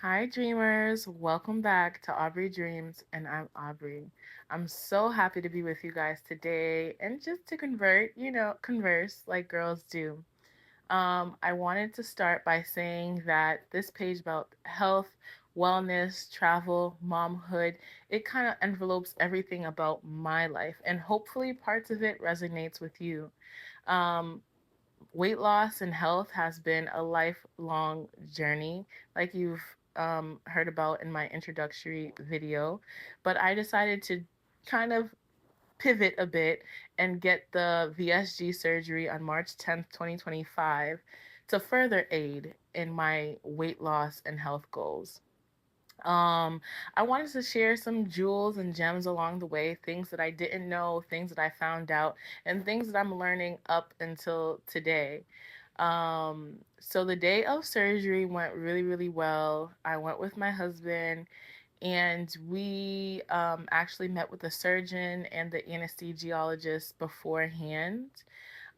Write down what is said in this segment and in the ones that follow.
Hi, dreamers. Welcome back to Aubrey Dreams, and I'm Aubrey. I'm so happy to be with you guys today and just to converse like girls do. I wanted to start by saying that this page about health, wellness, travel, momhood, it kind of envelopes everything about my life, and hopefully parts of it resonates with you. Um, Weight loss and health has been a lifelong journey, like you've heard about in my introductory video. But I decided to kind of pivot a bit and get the VSG surgery on March 10th, 2025, to further aid in my weight loss and health goals. Um, I wanted to share some jewels and gems along the way, things that I didn't know, things that I found out, and things that I'm learning up until today. So the day of surgery went really, really well. I went with my husband and we actually met with the surgeon and the anesthesiologist beforehand.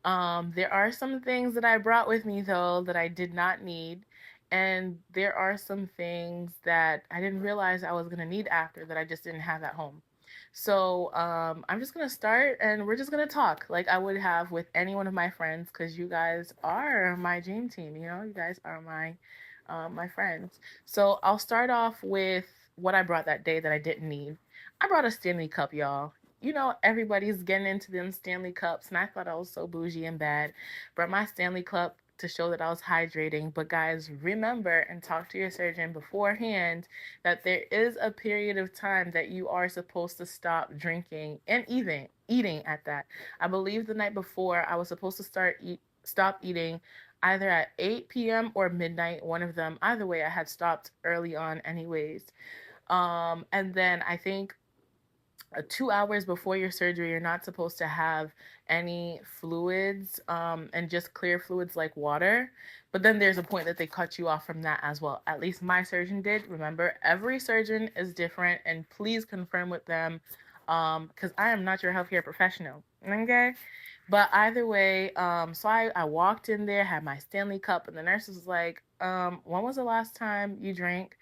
There are some things that I brought with me though that I did not need. And there are some things that I didn't realize I was gonna need after that I just didn't have at home. So I'm just gonna start and we're just gonna talk like I would have with any one of my friends because you guys are my dream team, you guys are my friends. So I'll start off with what I brought that day that I didn't need. I brought a Stanley Cup, y'all. Everybody's getting into them Stanley Cups, and I thought I was so bougie and bad. Brought my Stanley Cup to show that I was hydrating. But guys, remember and talk to your surgeon beforehand that there is a period of time that you are supposed to stop drinking and even eating at that. I believe the night before I was supposed to stop eating either at 8 p.m. or midnight, one of them. Either way, I had stopped early on anyways. And then I think 2 hours before your surgery, you're not supposed to have any fluids and just clear fluids like water. But then there's a point that they cut you off from that as well. At least my surgeon did. Remember, every surgeon is different, and please confirm with them because I am not your healthcare professional. Okay. But either way, so I walked in there, had my Stanley Cup, and the nurse was like, when was the last time you drank?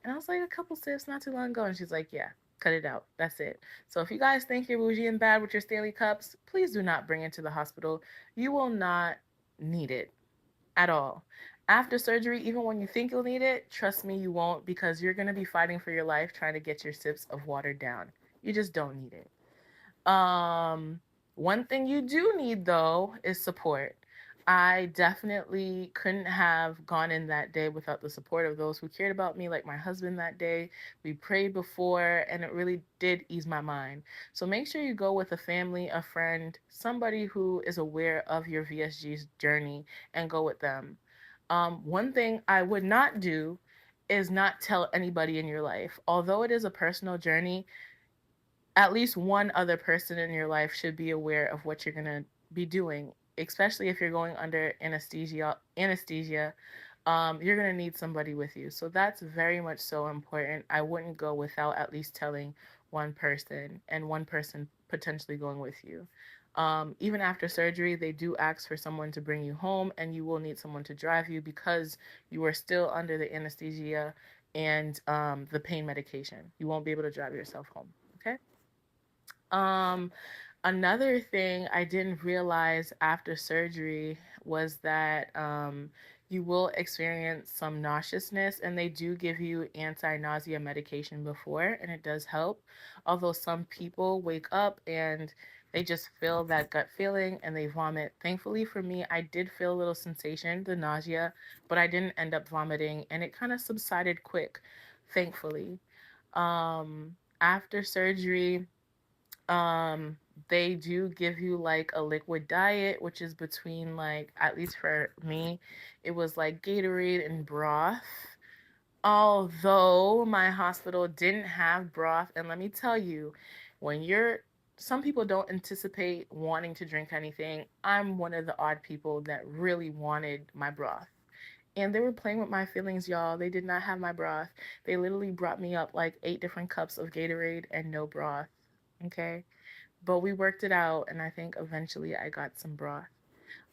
And I was like, a couple sips not too long ago. And she's like, yeah, cut it out. That's it. So if you guys think you're bougie and bad with your Stanley Cups, please do not bring it to the hospital. You will not need it at all. After surgery, even when you think you'll need it, trust me, you won't because you're going to be fighting for your life trying to get your sips of water down. You just don't need it. Um, One thing you do need though is support. I definitely couldn't have gone in that day without the support of those who cared about me, like my husband that day. We prayed before, and it really did ease my mind. So make sure you go with a family, a friend, somebody who is aware of your VSG's journey, and go with them. One thing I would not do is not tell anybody in your life. Although it is a personal journey, at least one other person in your life should be aware of what you're going to be doing, especially if you're going under anesthesia. You're going to need somebody with you, so that's very much so important. I wouldn't go without at least telling one person, and one person potentially going with you. Even after surgery, they do ask for someone to bring you home, and you will need someone to drive you because you are still under the anesthesia and the pain medication. You won't be able to drive yourself home. Okay. Um, Another thing I didn't realize after surgery was that you will experience some nauseousness, and they do give you anti-nausea medication before, and it does help. Although some people wake up and they just feel that gut feeling and they vomit. Thankfully for me, I did feel a little sensation, the nausea, but I didn't end up vomiting, and it kind of subsided quick, thankfully. After surgery, um, they do give you like a liquid diet, which is between like, at least for me, it was like Gatorade and broth. Although my hospital didn't have broth, and let me tell you, when you're some people don't anticipate wanting to drink anything. I'm one of the odd people that really wanted my broth. And they were playing with my feelings, y'all. They did not have my broth. They literally brought me up like 8 different cups of Gatorade and no broth. Okay. But we worked it out, and I think eventually I got some broth.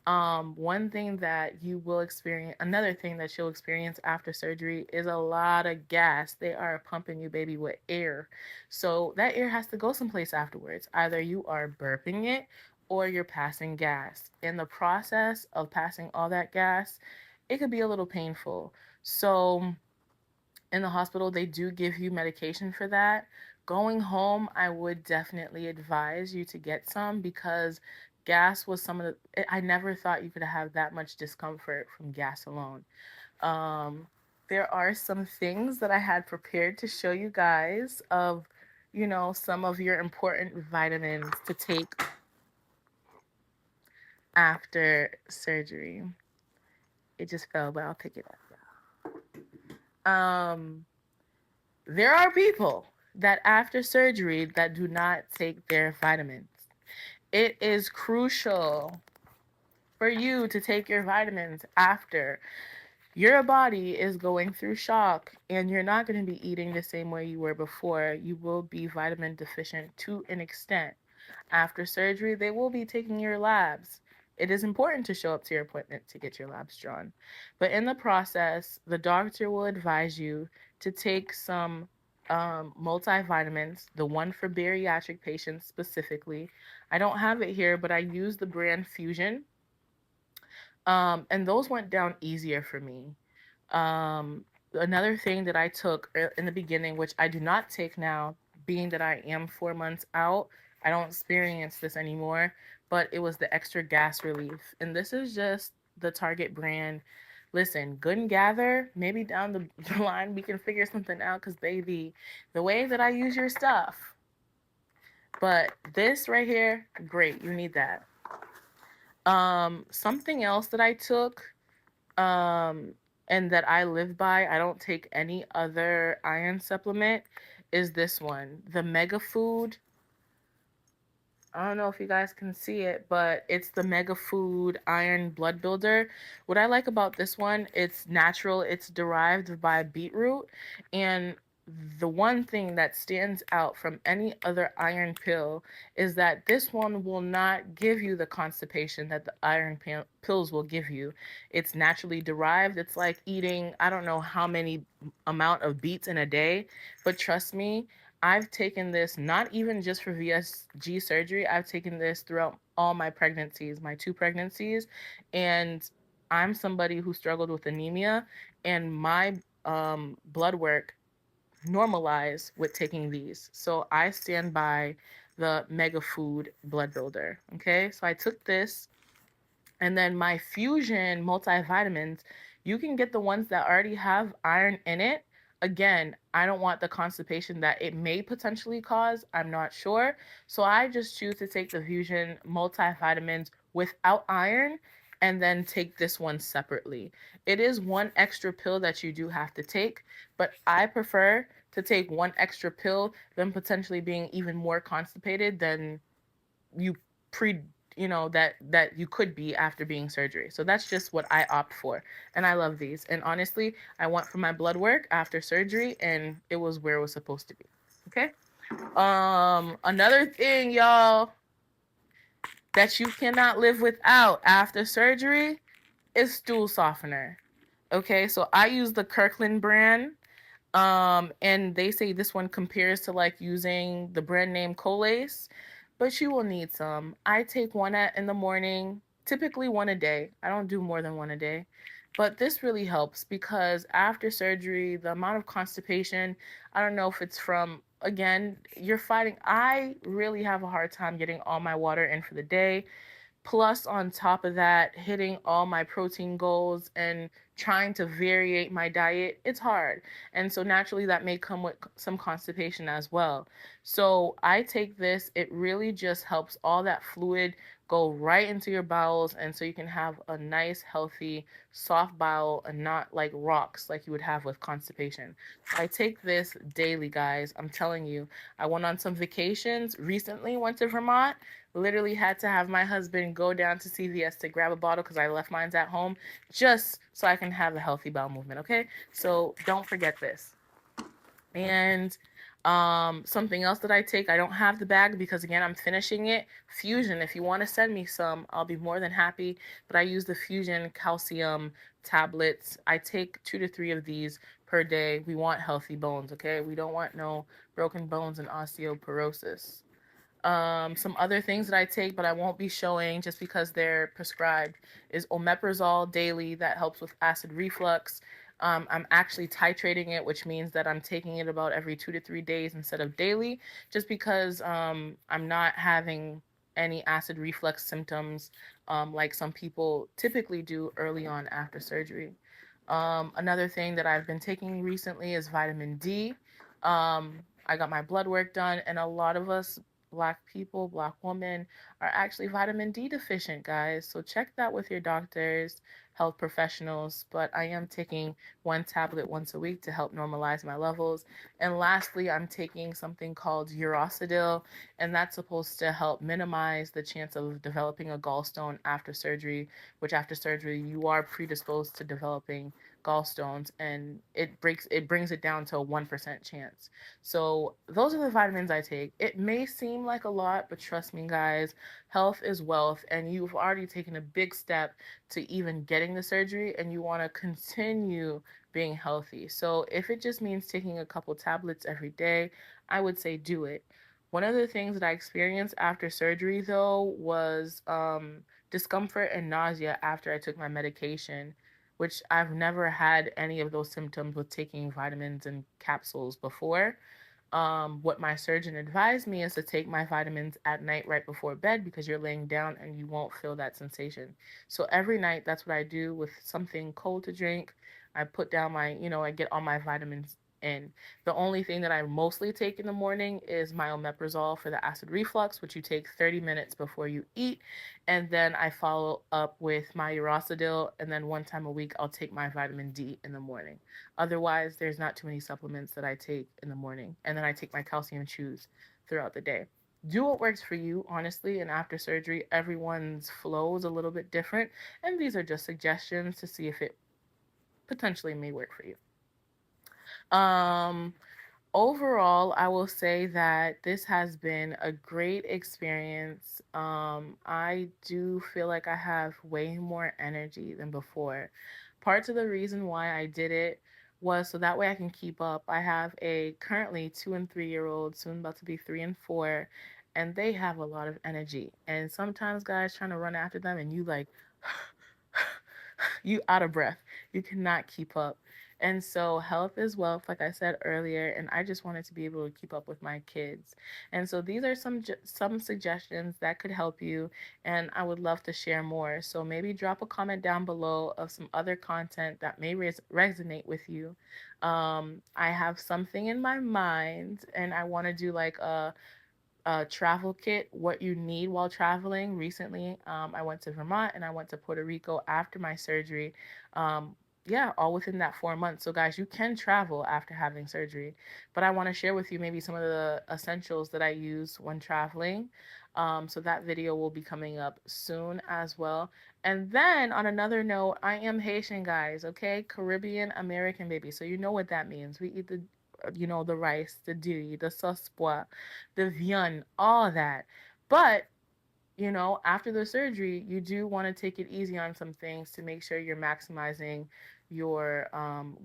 One thing that you will experience, another thing that you'll experience after surgery is a lot of gas. They are pumping you, baby, with air. So that air has to go someplace afterwards. Either you are burping it or you're passing gas. In the process of passing all that gas, it could be a little painful. So in the hospital, they do give you medication for that. Going home, I would definitely advise you to get some because gas was some of I never thought you could have that much discomfort from gas alone. Um, there are some things that I had prepared to show you guys of, some of your important vitamins to take after surgery. It just fell, but I'll pick it up. There are people that after surgery that do not take their vitamins. It is crucial for you to take your vitamins after your body is going through shock and you're not going to be eating the same way you were before. You will be vitamin deficient to an extent. After surgery, they will be taking your labs. It is important to show up to your appointment to get your labs drawn. But in the process, the doctor will advise you to take some multivitamins, the one for bariatric patients specifically. I don't have it here, but I use the brand Fusion. And those went down easier for me. Another thing that I took in the beginning, which I do not take now, being that I am 4 months out, I don't experience this anymore, but it was the extra gas relief. And this is just the Target brand. Listen, Good and Gather, maybe down the line we can figure something out because, baby, the way that I use your stuff. But this right here, great, you need that. Something else that I took um, and that I live by, I don't take any other iron supplement, is this one, the Mega Food. I don't know if you guys can see it, but it's the Mega Food Iron Blood Builder. What I like about this one, it's natural, it's derived by beetroot, and the one thing that stands out from any other iron pill is that this one will not give you the constipation that the pills will give you. It's naturally derived. It's like eating, I don't know how many amount of beets in a day, but trust me, I've taken this not even just for VSG surgery. I've taken this throughout all my pregnancies, my two pregnancies, and I'm somebody who struggled with anemia, and my blood work normalized with taking these. So I stand by the Mega Food Blood Builder. Okay, so I took this and then my Fusion multivitamins, you can get the ones that already have iron in it. Again, I don't want the constipation that it may potentially cause. I'm not sure. So I just choose to take the Fusion multivitamins without iron and then take this one separately. It is one extra pill that you do have to take, but I prefer to take one extra pill than potentially being even more constipated than you pre that you could be after being surgery. So that's just what I opt for. And I love these. And honestly, I went for my blood work after surgery and it was where it was supposed to be. Okay? Another thing, y'all, that you cannot live without after surgery is stool softener. Okay? So I use the Kirkland brand. And they say this one compares to like using the brand name Colace, but you will need some. I take one in the morning, typically one a day. I don't do more than one a day. But this really helps because after surgery, the amount of constipation, I don't know if it's from, again, you're fighting. I really have a hard time getting all my water in for the day. Plus, on top of that, hitting all my protein goals and trying to variate my diet, it's hard. And so naturally that may come with some constipation as well. So I take this, it really just helps all that fluid go right into your bowels and so you can have a nice healthy soft bowel and not like rocks like you would have with constipation. I take this daily, guys. I'm telling you. I went on some vacations recently, went to Vermont, literally had to have my husband go down to CVS to grab a bottle because I left mine at home just so I can have a healthy bowel movement, okay? So don't forget this. And Something else that I take, I don't have the bag because again, I'm finishing it. Fusion, if you want to send me some, I'll be more than happy. But I use the Fusion calcium tablets. I take 2 to 3 of these per day. We want healthy bones, okay? We don't want no broken bones and osteoporosis. Some other things that I take, but I won't be showing just because they're prescribed, is omeprazole daily that helps with acid reflux. I'm actually titrating it, which means that I'm taking it about every 2 to 3 days instead of daily, just because I'm not having any acid reflux symptoms like some people typically do early on after surgery. Another thing that I've been taking recently is vitamin D. I got my blood work done, and a lot of us Black people, Black women are actually vitamin D deficient, guys. So check that with your doctors, health professionals. But I am taking 1 tablet once a week to help normalize my levels. And lastly, I'm taking something called urocidil, and that's supposed to help minimize the chance of developing a gallstone after surgery, which after surgery you are predisposed to developing gallstones, and it brings it down to a 1% chance. So those are the vitamins I take. It may seem like a lot, but trust me, guys, health is wealth, and you've already taken a big step to even getting the surgery, and you want to continue being healthy. So if it just means taking a couple tablets every day, I would say do it. One of the things that I experienced after surgery, though, was discomfort and nausea after I took my medication, which I've never had any of those symptoms with taking vitamins and capsules before. What my surgeon advised me is to take my vitamins at night right before bed because you're laying down and you won't feel that sensation. So every night, that's what I do with something cold to drink. I put down I get all my vitamins in. The only thing that I mostly take in the morning is my omeprazole for the acid reflux, which you take 30 minutes before you eat. And then I follow up with my urocidil. And then 1 time a week, I'll take my vitamin D in the morning. Otherwise, there's not too many supplements that I take in the morning. And then I take my calcium chews throughout the day. Do what works for you, honestly. And after surgery, everyone's flow is a little bit different. And these are just suggestions to see if it potentially may work for you. Um, Overall, I will say that this has been a great experience. I do feel like I have way more energy than before. Parts of the reason why I did it was so that way I can keep up. I have a currently 2 and 3 year old, soon about to be 3 and 4, and they have a lot of energy. And sometimes guys trying to run after them and you like you out of breath. You cannot keep up. And so health is wealth, like I said earlier, and I just wanted to be able to keep up with my kids. And so these are some suggestions that could help you, and I would love to share more. So maybe drop a comment down below of some other content that may resonate with you. I have something in my mind, and I want to do like a travel kit, what you need while traveling. Recently, I went to Vermont and I went to Puerto Rico after my surgery. Yeah, all within that 4 months. So, guys, you can travel after having surgery. But I want to share with you maybe some of the essentials that I use when traveling. So, that video will be coming up soon as well. And then, on another note, I am Haitian, guys, okay? Caribbean American baby. So, you know what that means. We eat the rice, the diri, the sauce pois, the viand, all that. But after the surgery, you do want to take it easy on some things to make sure you're maximizing your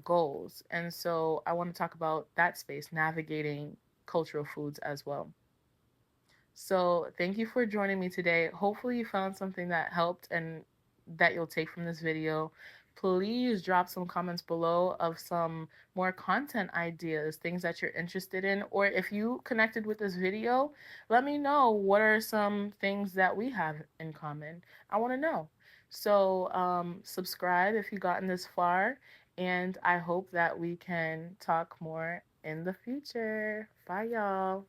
goals. And so I want to talk about that space, navigating cultural foods as well. So, thank you for joining me today. Hopefully, you found something that helped and that you'll take from this video. Please drop some comments below of some more content ideas, things that you're interested in, or if you connected with this video, let me know what are some things that we have in common. I want to know. So, subscribe if you've gotten this far, and I hope that we can talk more in the future. Bye, y'all.